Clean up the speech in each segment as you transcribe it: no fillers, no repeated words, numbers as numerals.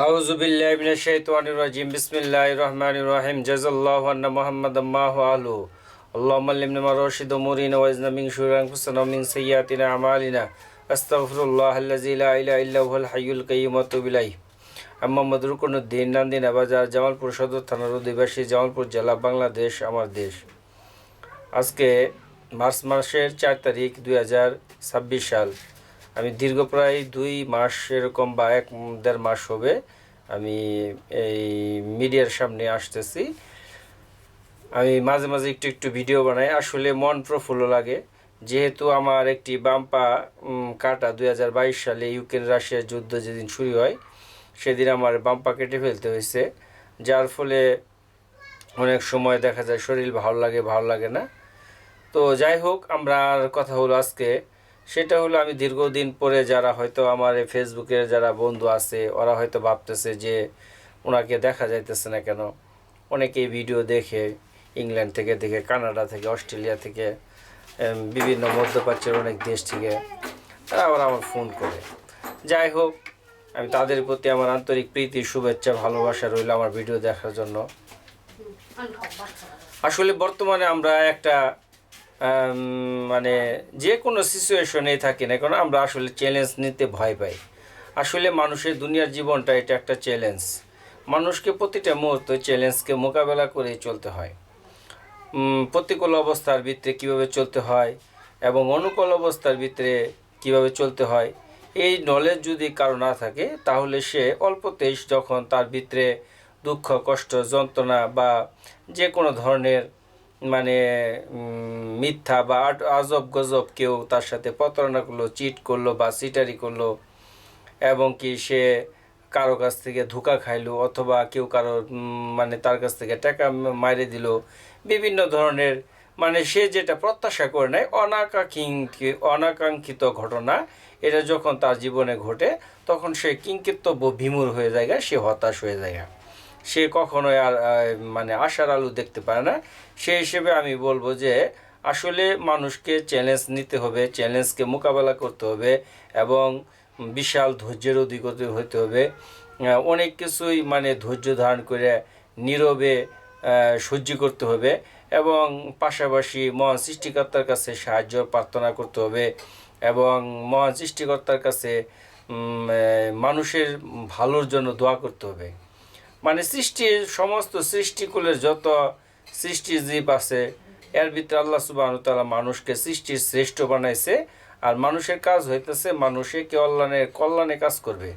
আউযু বিল্লাহি মিনাশ শাইতানির রাজিম বিসমিল্লাহির রহমানির রহিম জাযাল্লাহু আন্না মুহাম্মাদাম মাহু আলু আল্লাহুম্মা আল্লিমনা মা রাশিদ মুরিনা ওয়াজনা মিন শুরুরি আনফুসিনা ওয়া মিন সাইয়্যাতিনা আমালিনা আস্তাগফিরুল্লাহাল্লাযী লা ইলাহা ইল্লা হুয়াল হাইয়ুল কাইয়্যুম ওয়া আতুবু ইলাইহি মোহাম্মদ রুকনুদ্দিন নান্দিনা বাজার জামালপুর সদর থানার অধিবাসী জামালপুর জেলা বাংলাদেশ আমার দেশ। আজকে মার্চ মাসের 4 তারিখ 2026 সাল। আমি দীর্ঘ প্রায় 2 মাস এরকম বা 1-1.5 মাস হবে আমি এই মিডিয়ার সামনে আসতেছি। আমি মাঝে মাঝে একটু ভিডিও বানাই, আসলে মন প্রফুল্ল লাগে, যেহেতু আমার একটি বাম্পা কাটা 2022 সালে ইউক্রেন রাশিয়ার যুদ্ধ যেদিন শুরু হয় সেদিন আমার বাম্পা কেটে ফেলতে হয়েছে, যার ফলে অনেক সময় দেখা যায় শরীর ভালো লাগে না। তো যাই হোক, আমরা কথা হলো আজকে সেটা হলো, আমি দীর্ঘদিন পরে যারা হয়তো আমার ফেসবুকের যারা বন্ধু আছে ওরা হয়তো ভাবতেছে যে ওনাকে দেখা যাইতেছে না কেন। অনেকেই ভিডিও দেখে ইংল্যান্ড থেকে দেখে, কানাডা থেকে, অস্ট্রেলিয়া থেকে, বিভিন্ন মধ্যপ্রাচ্যের অনেক দেশ থেকে তারা আবার আমার ফোন করে। যাই হোক, আমি তাদের প্রতি আমার আন্তরিক প্রীতি, শুভেচ্ছা, ভালোবাসা রইল আমার ভিডিও দেখার জন্য। আসলে বর্তমানে আমরা একটা মানে যে কোনো সিচুয়েশনেই থাকি না কেন, আমরা আসলে চ্যালেঞ্জ নিতে ভয় পাই। আসলে মানুষের দুনিয়ার জীবনটা এটা একটা চ্যালেঞ্জ। মানুষকে প্রতিটা মুহূর্তে চ্যালেঞ্জকে মোকাবেলা করেই চলতে হয়। প্রতিকূল অবস্থার ভিতরে কীভাবে চলতে হয় এবং অনুকূল অবস্থার ভিতরে কীভাবে চলতে হয়, এই নলেজ যদি কারো না থাকে তাহলে সে অল্পতেই যখন তার ভিতরে দুঃখ, কষ্ট, যন্ত্রণা বা যে কোনো ধরনের মানে মিথ্যা বা আজব গজব কেউ তার সাথে প্রতারণা করলো, চিট করলো বা সিটারি করলো, এবং কি সে কারো কাছ থেকে ধোঁকা খাইলো অথবা কেউ কারো মানে তার কাছ থেকে টাকা মাইরে দিল, বিভিন্ন ধরনের মানে সে যেটা প্রত্যাশা করে নেয় অনাকাঙ্ক্ষিত ঘটনা, এটা যখন তার জীবনে ঘটে তখন সে কিংকর্তব্য বিমূঢ় হয়ে যায়, সে হতাশ হয়ে যায়, সে কখনোই আর মানে আশার আলো দেখতে পারে না। সেই হিসেবে আমি বলবো যে আসলে মানুষকে চ্যালেঞ্জ নিতে হবে, চ্যালেঞ্জকে মোকাবেলা করতে হবে এবং বিশাল ধৈর্যের অধিকারী হতে হবে। অনেক কিছুই মানে ধৈর্য ধারণ করে নীরবে সহ্য করতে হবে এবং পাশাপাশি মহান সৃষ্টিকর্তার কাছে সাহায্য প্রার্থনা করতে হবে এবং মহান সৃষ্টিকর্তার কাছে মানুষের ভালোর জন্য দোয়া করতে হবে। মানে সৃষ্টির সমস্ত সৃষ্টিকুলের যত সৃষ্টিজীব আছে এর ভিতরে আল্লাহ সুবহানাহু ওয়া তাআলা মানুষকে সৃষ্টির শ্রেষ্ঠ বানাইছে, আর মানুষের কাজ হইতেছে মানুষে কল্যাণে কাজ করবে।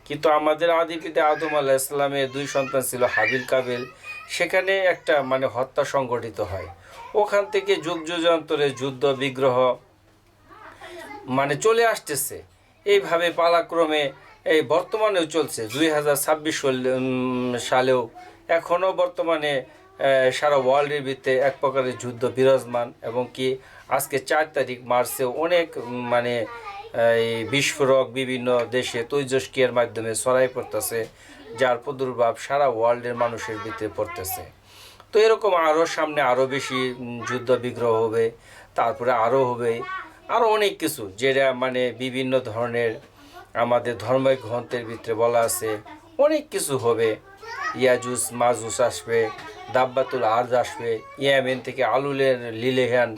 কিন্তু আমাদের আদি পিতা আদম আলাইহিস সালামের 2 সন্তান ছিল, হাবিল কাবিল, সেখানে একটা মানে হত্যা সংঘটিত হয়। ওখান থেকে যুগ যুগান্তরে যুদ্ধ বিগ্রহ মানে চলে আসতেছে, এইভাবে পালাক্রমে এই বর্তমানেও চলছে। 2026 সালেও এখনও বর্তমানে সারা ওয়ার্ল্ডের ভিতরে এক প্রকারের যুদ্ধ বিরাজমান, এবং কি আজকে 4 তারিখ মার্চে অনেক মানে এই বিস্ফোরক বিভিন্ন দেশে তৈজস্ক্রিয়ার মাধ্যমে ছড়াই পড়তেছে, যার প্রাদুর্ভাব সারা ওয়ার্ল্ডের মানুষের ভিতরে পড়তেছে। তো এরকম আরও সামনে আরও বেশি যুদ্ধ বিগ্রহ হবে, তারপরে আরও হবে আরও অনেক কিছু, যেটা মানে বিভিন্ন ধরনের আমাদের ধর্মের গ্রন্থের ভিতরে বলা আছে অনেক কিছু হবে। ইয়াজুস মাজুস আসবে, দাব্বাতুল আরজ আসবে, ইয়েমেন থেকে আলুলের লিলেহান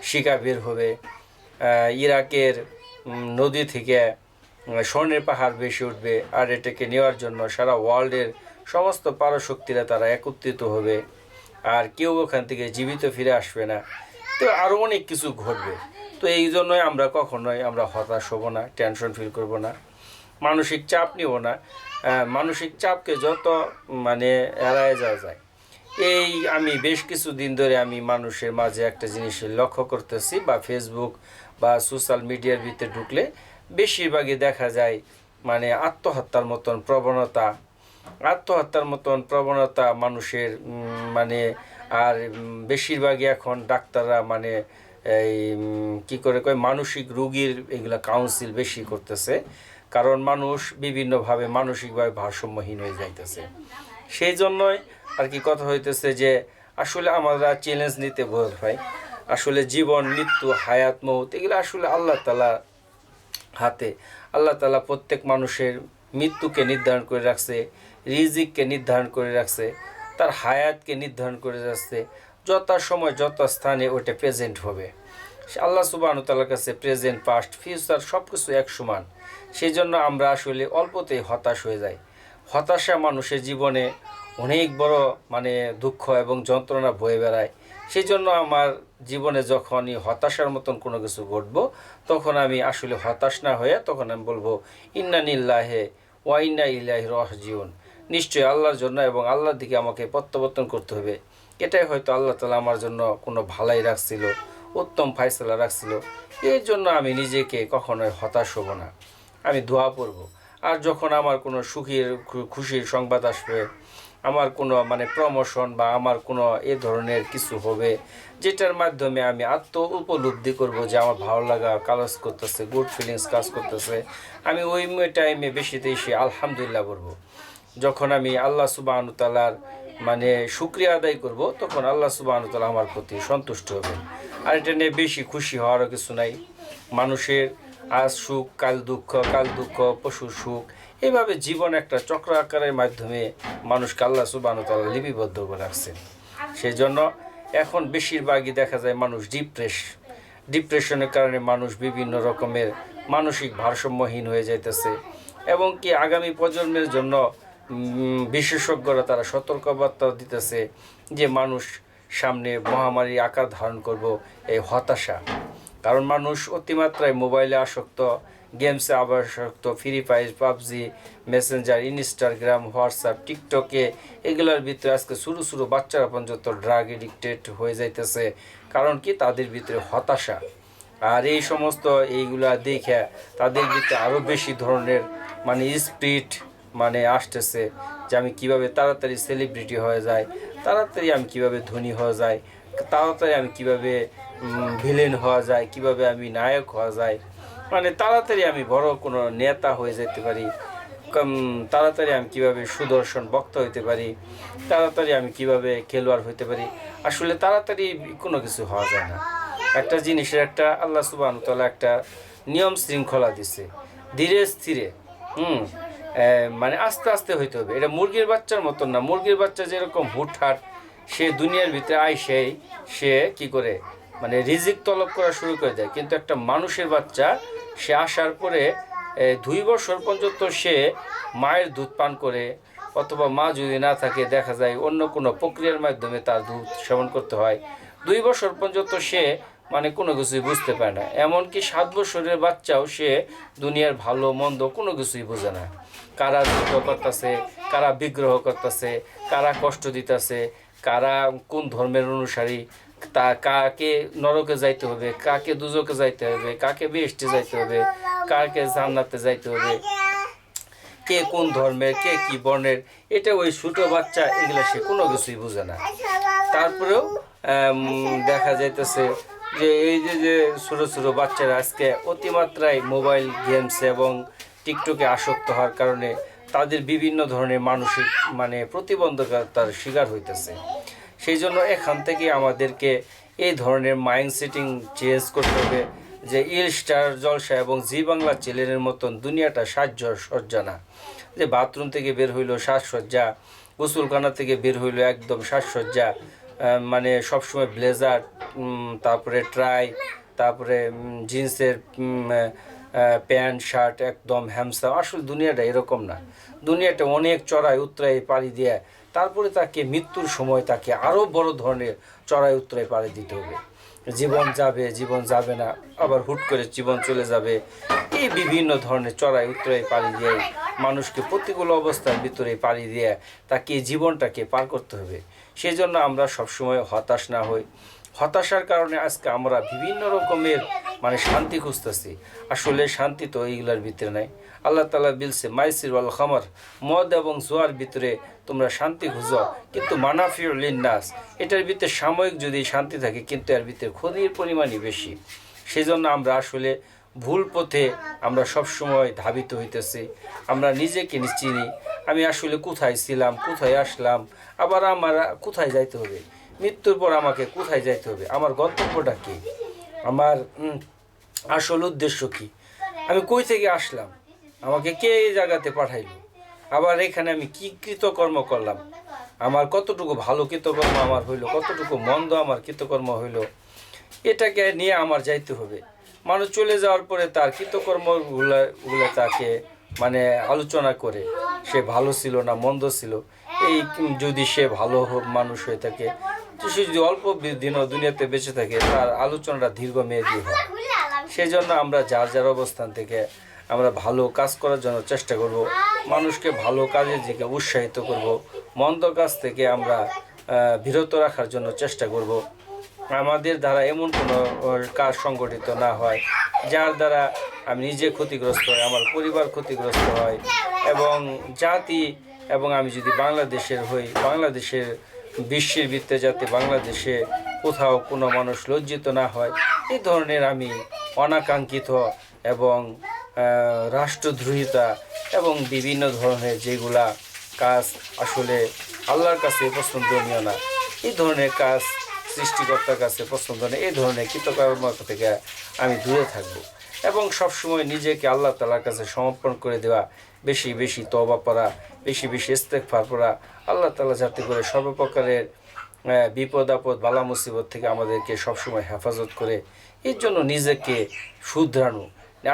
শিকা বের হবে, ইরাকের নদী থেকে স্বর্ণের পাহাড় ভেসে উঠবে, আর এটাকে নেওয়ার জন্য সারা ওয়ার্ল্ডের সমস্ত পারশক্তিরা তারা একত্রিত হবে, আর কেউ ওখান থেকে জীবিত ফিরে আসবে না। তো আরও অনেক কিছু ঘটবে। তো এই জন্যই আমরা কখনোই আমরা হতাশ হব না, টেনশন ফিল করব না, মানসিক চাপ নিব না। মানসিক চাপকে যত মানে এড়ায় যাওয়া যায়। এই আমি বেশ কিছু দিন ধরে আমি মানুষের মাঝে একটা জিনিস লক্ষ্য করতেছি, বা ফেসবুক বা সোশ্যাল মিডিয়ার ভিতরে ঢুকলে বেশিরভাগই দেখা যায় মানে আত্মহত্যার মতন প্রবণতা মানুষের মানে, আর বেশিরভাগই এখন ডাক্তাররা মানে এই কী করে কয় মানসিক রোগীর এগুলা কাউন্সিল বেশি করতেছে, কারণ মানুষ বিভিন্নভাবে মানসিকভাবে ভারসাম্যহীন হয়ে যাইতেছে। সেই জন্যই আর কি কথা হইতেছে যে আসলে আমরা চ্যালেঞ্জ নিতে ভয় পাই। আসলে জীবন মৃত্যু, হায়াত মৌত, এগুলো আসলে আল্লাহ তাআলা হাতে। আল্লাহ তাআলা প্রত্যেক মানুষের মৃত্যুকে নির্ধারণ করে রাখছে, রিজিককে নির্ধারণ করে রাখছে, তার হায়াতকে নির্ধারণ করে রাখছে। যথা সময় যত স্থানে ওটা প্রেজেন্ট হবে। আল্লাহ সুবহানাহু ওয়া তাআলার কাছে প্রেজেন্ট, পাস্ট, ফিউচার সব কিছু এক সমান। সেই জন্য আমরা আসলে অল্পতেই হতাশ হয়ে যাই। হতাশা মানুষের জীবনে অনেক বড় দুঃখ এবং যন্ত্রণা বয়ে বেড়ায়। সেই জন্য আমার জীবনে যখনই হতাশার মতন কোনো কিছু ঘটবো, তখন আমি আসলে হতাশ না হয়ে তখন আমি বলবো ইন্না লিল্লাহি ওয়া ইন্না ইলাইহি রাজিউন। নিশ্চয়ই আল্লাহর জন্য এবং আল্লাহর দিকে আমাকে প্রত্যাবর্তন করতে হবে। এটাই হয়তো আল্লাহ তাআলা আমার জন্য কোনো ভালাই রাখছিল, উত্তম ফায়সালা রাখছিল। এর জন্য আমি নিজেকে কখনোই হতাশ হব না, আমি দোয়া পড়ব। আর যখন আমার কোনো খুশির সংবাদ আসবে, আমার কোনো প্রমোশন বা আমার কোনো এ ধরনের কিছু হবে, যেটার মাধ্যমে আমি উপলব্ধি করব যে আমার ভালো লাগা কাজ করতেছে, গুড ফিলিংস কাজ করতেছে, আমি ওই টাইমে বেশি আলহামদুলিল্লাহ বলবো। যখন আমি আল্লাহ সুবহানাহু ওয়া তাআলার শুকরিয়া আদায় করব, তখন আল্লাহ সুবহানাহু ওয়া তাআলা আমার প্রতি সন্তুষ্ট হবেন। আর এটা নিয়ে বেশি খুশি হওয়ারও কিছু নাই। মানুষের আজ সুখ কাল দুঃখ পশুর সুখ, এভাবে জীবন একটা চক্র আকারের মাধ্যমে মানুষকে আল্লাহ সুবহানাহু ওয়া তাআলা লিপিবদ্ধ করে রাখছেন। সেই জন্য এখন বেশিরভাগই দেখা যায় মানুষ ডিপ্রেশনের কারণে মানুষ বিভিন্ন রকমের মানসিক ভারসাম্যহীন হয়ে যাইতেছে। এবং কি আগামী প্রজন্মের জন্য বিশেষজ্ঞরা তারা সতর্কবার্তা দিতেছে যে মানুষ সামনে মহামারী আকার ধারণ করব এই হতাশা। কারণ মানুষ অতিমাত্রায় মোবাইলে আসক্ত, গেমসে আসক্ত, free fire, PUBG, Messenger, Instagram, WhatsApp, টিকটকে, এগুলোর ভিতরে আজকে ছোটো বাচ্চারা পর্যন্ত ড্রাগ এডিক্টেড হয়ে যাইতেছে। কারণ কি তাদের ভিতরে হতাশা। আর এই সমস্ত এইগুলা দেখে তাদের ভিতরে আরও বেশি ধরনের স্পিরিট আসতেছে যে আমি কিভাবে তাড়াতাড়ি সেলিব্রিটি হয়ে যায়, তাড়াতাড়ি আমি কিভাবে ধনী হয়ে যায়, তাড়াতাড়ি আমি কিভাবে ভিলেন হওয়া যায়, কিভাবে আমি নায়ক হওয়া যায়, তাড়াতাড়ি আমি বড় কোনো নেতা হয়ে যেতে পারি, তাড়াতাড়ি আমি কিভাবে সুদর্শন বক্তা হইতে পারি, তাড়াতাড়ি আমি কিভাবে খেলোয়াড় হইতে পারি। আসলে তাড়াতাড়ি কোনো কিছু হওয়া যায় না। একটা জিনিসের একটা আল্লাহ সুবহানাহু ওয়া তাআলা একটা নিয়ম শৃঙ্খলা দিছে, ধীরে স্থিরে আস্তে আস্তে হইতে হবে। এটা মুরগির বাচ্চার মতন না। মুরগির বাচ্চা যেরকম হুটহাট সে দুনিয়ার ভিতরে আইসেই সে কি করে রিজিক তলব করা শুরু করে দেয়। কিন্তু একটা মানুষের বাচ্চা সে আসার পরে 2 বছর পর্যন্ত সে মায়ের দুধ পান করে, অথবা মা যদি না থাকে দেখা যায় অন্য কোনো প্রক্রিয়ার মাধ্যমে তার দুধ সেবন করতে হয়। 2 বছর পর্যন্ত সে কোনো কিছুই বুঝতে পারে না। এমনকি 7 বছরের বাচ্চাও সে দুনিয়ার ভালো মন্দ কোনো কিছুই বোঝে না। কারা যুদ্ধ করতেছে, কারা বিগ্রহ করতেছে, কারা কষ্ট দিতেছে, কারা কোন ধর্মের অনুসারী, কাকে নরকে যাইতে হবে, কাকে দুজকে যাইতে হবে, কাকে বেহেশতে যাইতে হবে, কাকে জান্নাতে যাইতে হবে, কে কোন ধর্মের, কে কি বর্ণের, এটা ওই ছোটো বাচ্চা এগুলো সে কোনো কিছুই বোঝে না। তারপরেও দেখা যাইতেছে যে এই যে ছোটো বাচ্চারা আজকে অতিমাত্রায় মোবাইল গেমস এবং টিকটকে আসক্ত হওয়ার কারণে তাদের বিভিন্ন ধরনের মানসিক প্রতিবন্ধকতার শিকার হইতেছে। সেই জন্য এখান থেকে আমাদেরকে এই ধরনের মাইন্ড সেটিং চেঞ্জ করতে হবে যে স্টার জলসা এবং জি বাংলা চ্যানেলের মতন দুনিয়াটা সাজসজ্জা না। যে বাথরুম থেকে বের হইলো সাজসজ্জা, গোসলখানা থেকে বের হইলো একদম সাজসজ্জা, সবসময় ব্লেজার, তারপরে ট্রাই, তারপরে জিন্সের প্যান্ট শার্ট একদম হ্যামসা। আসলে দুনিয়াটা এরকম না। দুনিয়াটা অনেক চড়াই উতরাই পাড়ি দিয়ে তারপরে তাকে মৃত্যুর সময় তাকে আরও বড় ধরনের চড়াই উতরাই পাড়ি দিতে হবে। জীবন যাবে না, আবার হুট করে জীবন চলে যাবে, এই বিভিন্ন ধরনের চড়াই উতরাই পাড়ি দিয়ে মানুষকে প্রতিকূল অবস্থার ভিতরে পাড়ি দিয়ে তাকে জীবনটাকে পার করতে হবে। সেই জন্য আমরা সবসময় হতাশ না হই। হতাশার কারণে আজকে আমরা বিভিন্ন রকমের শান্তি খুঁজতেছি। আসলে শান্তি তো এইগুলোর ভিতরে নাই। আল্লাহ তাআলা বলছে মাইসির ওয়াল খামর, মদ এবং জুয়ার ভিতরে তোমরা শান্তি খুঁজো, কিন্তু মানাফিউল লিন্নাস, এটার ভিতরে সাময়িক যদি শান্তি থাকে কিন্তু এর ভিতরে ক্ষতির পরিমাণই বেশি। সেই জন্য আমরা আসলে ভুল পথে আমরা সবসময় ধাবিত হইতেছি। আমরা নিজেকে চিনি, আমি আসলে কোথায় ছিলাম, কোথায় আসলাম, আবার আমার কোথায় যাইতে হবে, মৃত্যুর পর আমাকে কোথায় যাইতে হবে, আমার গন্তব্যটা কী, আমার আসল উদ্দেশ্য কী, আমি কই থেকে আসলাম, আমাকে কে এই জায়গাতে পাঠাইলো, আবার এখানে আমি কি কৃতকর্ম করলাম, আমার কতটুকু ভালো কৃতকর্ম আমার হইলো, কতটুকু মন্দ আমার কৃতকর্ম হইলো, এটাকে নিয়ে আমার যাইতে হবে। মানুষ চলে যাওয়ার পরে তার কৃতকর্মগুলো তাকে মানে আলোচনা করে সে ভালো ছিল না মন্দ ছিল। এই যদি সে ভালো মানুষ হয়ে থাকে, সে যদি অল্প দিনও দুনিয়াতে বেঁচে থাকে, তার আলোচনাটা দীর্ঘমেয়াদী হয়। সেই জন্য আমরা যার যার অবস্থান থেকে আমরা ভালো কাজ করার জন্য চেষ্টা করব, মানুষকে ভালো কাজের দিকে উৎসাহিত করব, মন্দ কাজ থেকে আমরা বিরত রাখার জন্য চেষ্টা করব। আমাদের দ্বারা এমন কোনো কাজ সংগঠিত না হয় যার দ্বারা আমি নিজে ক্ষতিগ্রস্ত হয়, আমার পরিবার ক্ষতিগ্রস্ত হয়, এবং জাতি এবং আমি যদি বাংলাদেশের হই, বাংলাদেশের বিশ্বের ভিত্তিতে যাতে বাংলাদেশে কোথাও কোনো মানুষ লজ্জিত না হয়, এই ধরনের আমি অনাকাঙ্ক্ষিত এবং রাষ্ট্রদ্রোহিতা এবং বিভিন্ন ধরনের যেগুলা কাজ আসলে আল্লাহর কাছে পছন্দনীয় না, এই ধরনের কাজ সৃষ্টিকর্তার কাছে পছন্দ নেই, এই ধরনের কৃতকর্ম থেকে আমি দূরে থাকব এবং সবসময় নিজেকে আল্লাহ তাআলার কাছে সমর্পণ করে দেওয়া, বেশি বেশি তওবা পড়া, বেশি বেশি ইস্তেগফার পড়া, আল্লাহ তাআলা যাতে করে সর্বপ্রকারের বিপদ আপদ বালা মুসিবত থেকে আমাদেরকে সবসময় হেফাজত করে, এর জন্য নিজেকে শুধরানো।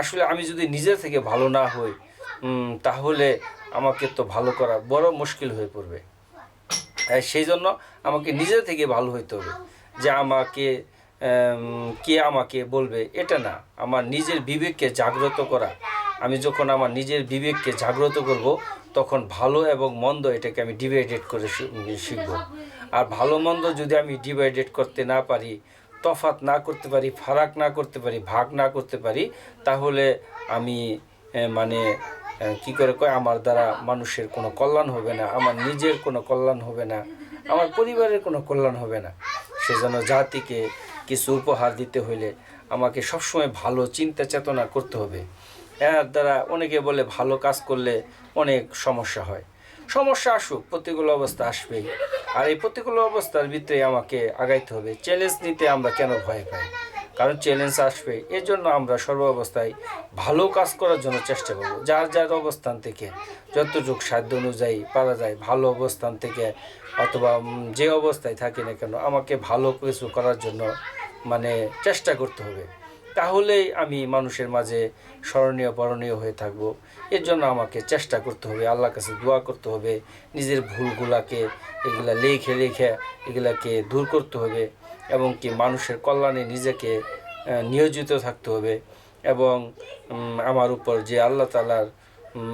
আসলে আমি যদি নিজে থেকে ভালো না হই, তাহলে আমাকে তো ভালো করা বড় মুশকিল হয়ে পড়বে। সেই জন্য আমাকে নিজে থেকে ভালো হইতে হবে, যে আমাকে কে আমাকে বলবে এটা না, আমার নিজের বিবেককে জাগ্রত করা। আমি যখন আমার নিজের বিবেককে জাগ্রত করব, তখন ভালো এবং মন্দ এটাকে আমি ডিভাইডেড করে শিখব। আর ভালো মন্দ যদি আমি ডিভাইডেড করতে না পারি, তফাৎ না করতে পারি, ফারাক না করতে পারি, ভাগ না করতে পারি, তাহলে আমি মানে কি করে কয়, আমার দ্বারা মানুষের কোনো কল্যাণ হবে না, আমার নিজের কোনো কল্যাণ হবে না, আমার পরিবারের কোনো কল্যাণ হবে না। সেজন্য জাতিকে কিছু উপহার দিতে হইলে আমাকে সবসময় ভালো চিন্তা চেতনা করতে হবে। এর দ্বারা অনেকে বলে ভালো কাজ করলে অনেক সমস্যা হয়। সমস্যা আসুক, প্রতিকূল অবস্থা আসবেই, আর এই প্রতিকূল অবস্থার ভিতরে আমাকে আগাইতে হবে। চ্যালেঞ্জ নিতে আমরা কেন ভয় পাই? কারণ চ্যালেঞ্জ আসবে, এর জন্য আমরা সর্ব অবস্থায় ভালো কাজ করার জন্য চেষ্টা করব। যার যার অবস্থান থেকে যতটুকু সাধ্য অনুযায়ী পারা যায়, ভালো অবস্থান থেকে অথবা যে অবস্থায় থাকি না কেন, আমাকে ভালো কিছু করার জন্য মানে চেষ্টা করতে হবে। তাহলেই আমি মানুষের মাঝে স্মরণীয় বরণীয় হয়ে থাকব। এর জন্য আমাকে চেষ্টা করতে হবে, আল্লাহর কাছে দোয়া করতে হবে, নিজের ভুলগুলাকে এগুলা লেখে লেখে এগুলাকে দূর করতে হবে, এবং কি মানুষের কল্যাণে নিজেকে নিয়োজিত থাকতে হবে। এবং আমার উপর যে আল্লাহ তাআলার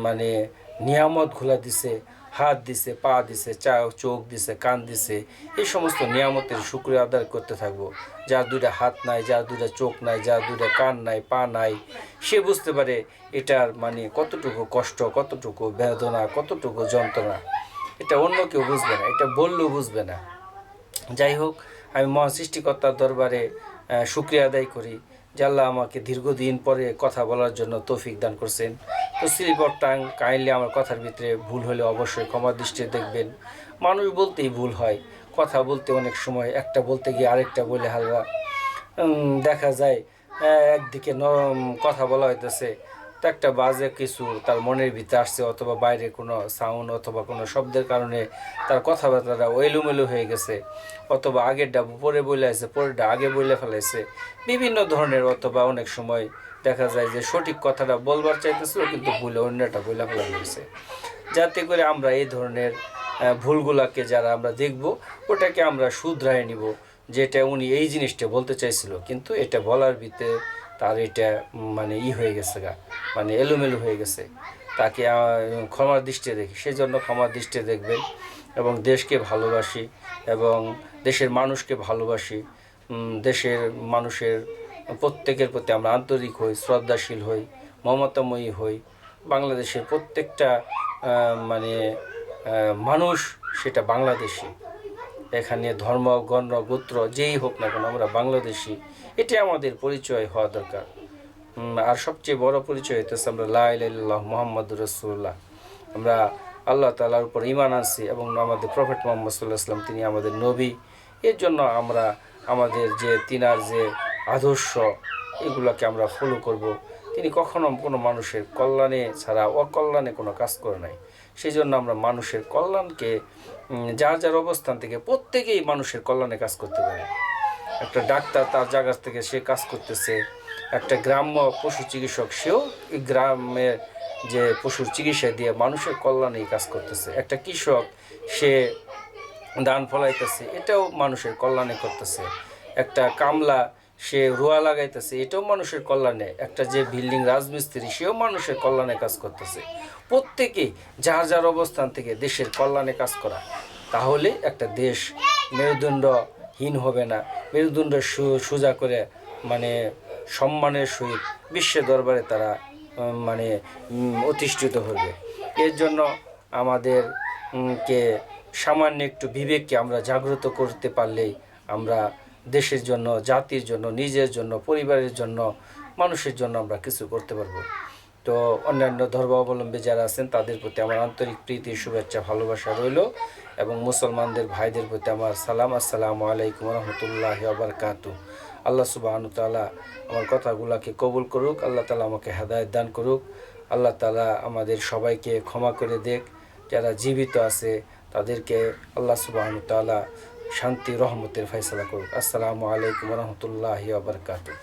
মানে নিয়ামতগুলা দিছে, হাত দিছে, পা দিছে, চোখ দিছে, কান দিছে, এই সমস্ত নিয়ামতের শুকরিয়া আদায় করতে থাকবো। যার দুইটা হাত নাই, যার দুইটা চোখ নাই, যার দুইটা কান নাই, পা নাই, সে বুঝতে পারে এটার মানে কতটুকু কষ্ট, কতটুকু বেদনা, কতটুকু যন্ত্রণা। এটা অন্য কেউ বুঝবে না, এটা বললেও বুঝবে না। যাই হোক, আমি মহান সৃষ্টিকর্তার দরবারে শুকরিয়া আদায় করি যে আল্লাহ আমাকে দীর্ঘদিন পরে কথা বলার জন্য তৌফিক দান করছেন। তো স্লিপ টাং কাইন্ডলি আমার কথার ভিতরে ভুল হলে অবশ্যই ক্ষমা দৃষ্টিতে দেখবেন। মানুষ বলতেই ভুল হয়, কথা বলতে অনেক সময় একটা বলতে গিয়ে আরেকটা বলে হালকা দেখা যায় একদিকে কথা বলা হইতেছে, তো একটা বাজে কিছু তার মনের ভিতরে আসছে, অথবা বাইরে কোনো সাউন্ড অথবা কোনো শব্দের কারণে তার কথাবার্তাটা এলোমেলো হয়ে গেছে, অথবা আগেরটা পরে বলে আছে, পরেরটা আগে বলে ফেলাইছে, বিভিন্ন ধরনের। অথবা অনেক সময় দেখা যায় যে সঠিক কথাটা বলবার চাইতেছিল কিন্তু ভুলে অন্যটা বলে ফেলা হয়েছে। যাতে করে আমরা এই ধরনের ভুলগুলাকে যারা আমরা দেখব, ওটাকে আমরা শুধরায় নিব, যেটা উনি এই জিনিসটা বলতে চাইছিল, কিন্তু এটা বলার ভিতরে তার এটা মানে হয়ে গেছে মানে এলোমেলো হয়ে গেছে। তাকে ক্ষমার দৃষ্টিতে দেখি, সেই জন্য ক্ষমার দৃষ্টিতে দেখবেন। এবং দেশকে ভালোবাসি এবং দেশের মানুষকে ভালোবাসি, দেশের মানুষের প্রত্যেকের প্রতি আমরা আন্তরিক হই, শ্রদ্ধাশীল হই, মমতাময়ী হই। বাংলাদেশের প্রত্যেকটা মানে মানুষ সেটা বাংলাদেশি, এখানে ধর্ম গণ গোত্র যেই হোক না কেন, আমরা বাংলাদেশি, এটাই আমাদের পরিচয় হওয়া দরকার। আর সবচেয়ে বড় পরিচয় হইতেছে আমরা লা ইলাহা ইল্লাল্লাহ মুহাম্মাদুর রাসূলুল্লাহ, আমরা আল্লাহ তাআলার উপর ঈমান আনছি এবং আমাদের প্রফেট মুহাম্মদ সাল্লাল্লাহু আলাইহি ওয়াসাল্লাম তিনি আমাদের নবী। এর জন্য আমরা আমাদের যে তিনার যে আদর্শ, এগুলোকে আমরা ফলো করব। তিনি কখনো কোনো মানুষের কল্যাণে ছাড়া অকল্যাণে কোনো কাজ করে নাই। সেই জন্য আমরা মানুষের কল্যাণকে যার যার অবস্থান থেকে প্রত্যেকেই মানুষের কল্যাণে কাজ করতে পারে। একটা ডাক্তার তার জায়গা থেকে সে কাজ করতেছে, একটা গ্রাম্য পশু চিকিৎসক সেও এই গ্রামের যে পশুর চিকিৎসা দিয়ে মানুষের কল্যাণেই কাজ করতেছে। একটা কৃষক সে ধান ফলাইতেছে, এটাও মানুষের কল্যাণে করতেছে। একটা কামলা সে রোয়া লাগাইতেছে, এটাও মানুষের কল্যাণে। একটা যে বিল্ডিং রাজমিস্ত্রি সেও মানুষের কল্যাণে কাজ করতেছে। প্রত্যেকেই যার যার অবস্থান থেকে দেশের কল্যাণে কাজ করা, তাহলে একটা দেশ মেরুদণ্ডহীন হবে না, মেরুদণ্ড সোজা করে মানে সম্মানের সহিত বিশ্বের দরবারে তারা মানে অধিষ্ঠিত হবে। এর জন্য আমাদের কে সামান্য একটু বিবেককে আমরা জাগ্রত করতে পারলেই আমরা দেশের জন্য, জাতির জন্য, নিজের জন্য, পরিবারের জন্য, মানুষের জন্য আমরা কিছু করতে পারবো। তো অন্যান্য ধর্মাবলম্বী যারা আছেন তাদের প্রতি আমার আন্তরিক প্রীতি, শুভেচ্ছা, ভালোবাসা রইল, এবং মুসলমানদের ভাইদের প্রতি আমার সালাম। আসসালামু আলাইকুম রহমতুল্লাহি ওয়া বারাকাতুহু। আল্লাহ সুবহানাহু তাআলা আমার কথাগুলোকে কবুল করুক, আল্লাহ তাআলা আমাকে হেদায়েত দান করুক, আল্লাহ তাআলা আমাদের সবাইকে ক্ষমা করে দেখ। যারা জীবিত আছে তাদেরকে আল্লাহ সুবহানাহু তাআলা শান্তি রহমতের ফয়সালা করুক। আসসালামু আলাইকুম রহমতুল্লাহি ওয়া বারাকাতুহু।